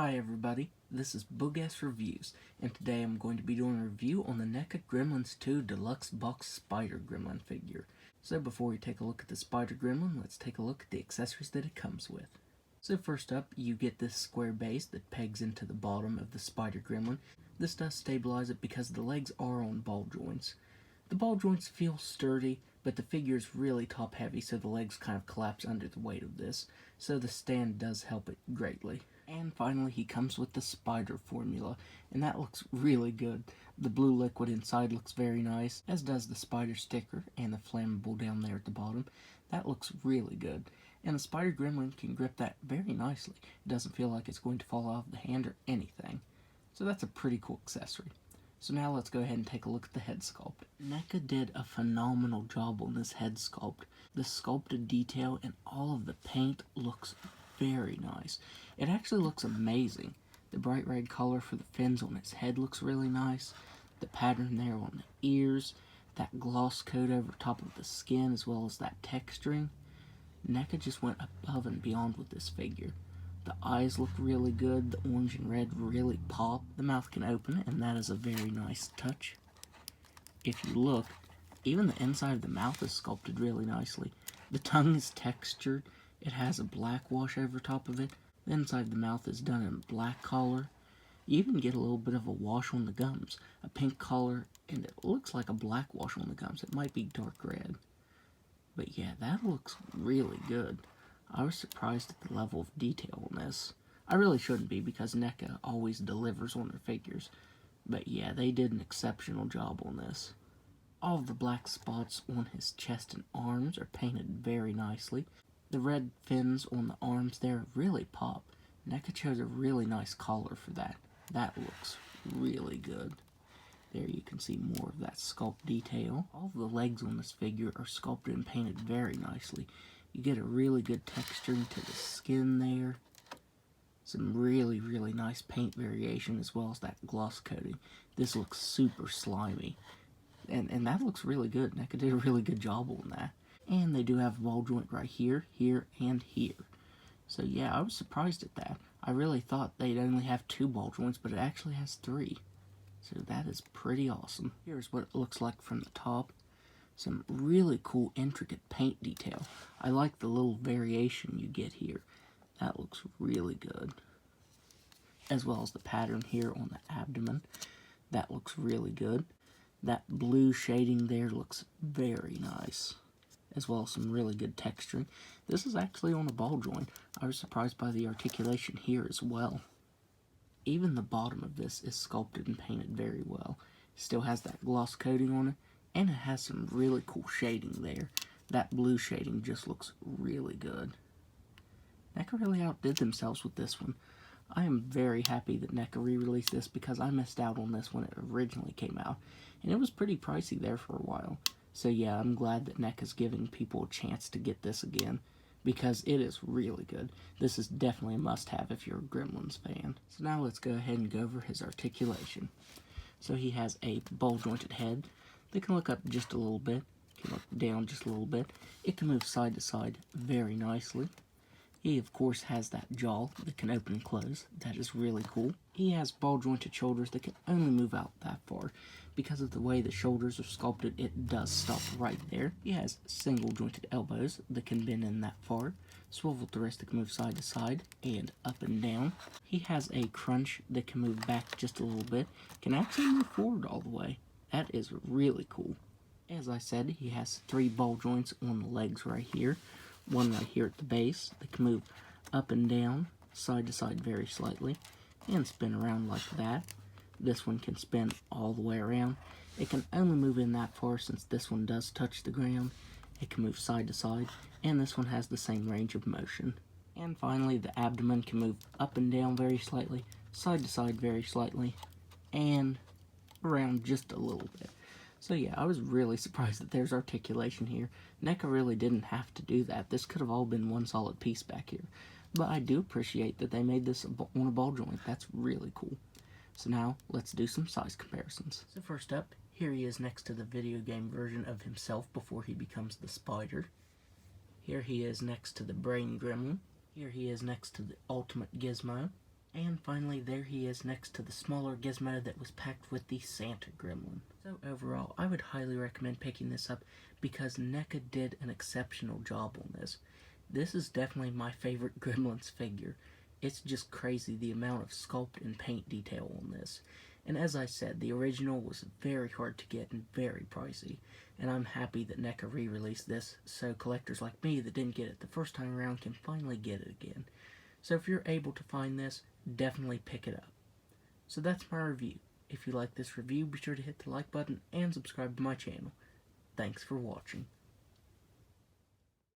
Hi everybody, this is Boogass Reviews, and today I'm going to be doing a review on the NECA Gremlins 2 Deluxe Boxed Spider Gremlin figure. So before we take a look at the Spider Gremlin, let's take a look at the accessories that it comes with. So first up, you get this square base that pegs into the bottom of the Spider Gremlin. This does stabilize it because the legs are on ball joints. The ball joints feel sturdy, but the figure is really top heavy, so the legs kind of collapse under the weight of this, so the stand does help it greatly. And finally, he comes with the spider formula, and that looks really good. The blue liquid inside looks very nice, as does the spider sticker and the flammable down there at the bottom. That looks really good. And the Spider Gremlin can grip that very nicely. It doesn't feel like it's going to fall off the hand or anything. So that's a pretty cool accessory. So now let's go ahead and take a look at the head sculpt. NECA did a phenomenal job on this head sculpt. The sculpted detail and all of the paint looks very nice. It actually looks amazing. The bright red color for the fins on its head looks really nice. The pattern there on the ears, that gloss coat over top of the skin, as well as that texturing. NECA just went above and beyond with this figure. The eyes look really good, the orange and red really pop. The mouth can open, and that is a very nice touch. If you look, even the inside of the mouth is sculpted really nicely. The tongue is textured, it has a black wash over top of it. The inside of the mouth is done in black color. You even get a little bit of a wash on the gums, a pink color, and it looks like a black wash on the gums. It might be dark red. But yeah, that looks really good. I was surprised at the level of detail on this. I really shouldn't be, because NECA always delivers on their figures. But yeah, they did an exceptional job on this. All of the black spots on his chest and arms are painted very nicely. The red fins on the arms there really pop. NECA chose a really nice collar for that. That looks really good. There you can see more of that sculpt detail. All of the legs on this figure are sculpted and painted very nicely. You get a really good texturing to the skin there. Some really nice paint variation, as well as that gloss coating. This looks super slimy. And that looks really good. NECA did a really good job on that. And they do have a ball joint right here, here, and here. So yeah, I was surprised at that. I really thought they'd only have 2 ball joints, but it actually has 3. So that is pretty awesome. Here's what it looks like from the top. Some really cool, intricate paint detail. I like the little variation you get here. That looks really good. As well as the pattern here on the abdomen. That looks really good. That blue shading there looks very nice. As well as some really good texturing. This is actually on a ball joint. I was surprised by the articulation here as well. Even the bottom of this is sculpted and painted very well. It still has that gloss coating on it, and it has some really cool shading there. That blue shading just looks really good. NECA really outdid themselves with this one. I am very happy that NECA re-released this, because I missed out on this when it originally came out, and it was pretty pricey there for a while. So yeah, I'm glad that NECA's giving people a chance to get this again, because it is really good. This is definitely a must-have if you're a Gremlins fan. So now let's go ahead and go over his articulation. So he has a ball-jointed head that can look up just a little bit, can look down just a little bit. It can move side to side very nicely. He, of course, has that jaw that can open and close. That is really cool. He has ball-jointed shoulders that can only move out that far. Because of the way the shoulders are sculpted, it does stop right there. He has single-jointed elbows that can bend in that far. Swivel to wrist that can move side to side and up and down. He has a crunch that can move back just a little bit. Can actually move forward all the way. That is really cool. As I said, he has 3 ball joints on the legs right here. One right here at the base that can move up and down, side to side very slightly, and spin around like that. This one can spin all the way around. It can only move in that far since this one does touch the ground. It can move side to side, and this one has the same range of motion. And finally, the abdomen can move up and down very slightly, side to side very slightly, and around just a little bit. So yeah, I was really surprised that there's articulation here. NECA really didn't have to do that. This could have all been one solid piece back here. But I do appreciate that they made this on a ball joint. That's really cool. So now, let's do some size comparisons. So first up, here he is next to the video game version of himself before he becomes the spider. Here he is next to the brain gremlin. Here he is next to the ultimate gizmo. And finally, there he is next to the smaller gizmo that was packed with the Santa Gremlin. So overall, I would highly recommend picking this up because NECA did an exceptional job on this. This is definitely my favorite Gremlins figure. It's just crazy the amount of sculpt and paint detail on this. And as I said, the original was very hard to get and very pricey. And I'm happy that NECA re-released this so collectors like me that didn't get it the first time around can finally get it again. So if you're able to find this, definitely pick it up. So that's my review. If you like this review, be sure to hit the like button and subscribe to my channel. Thanks for watching.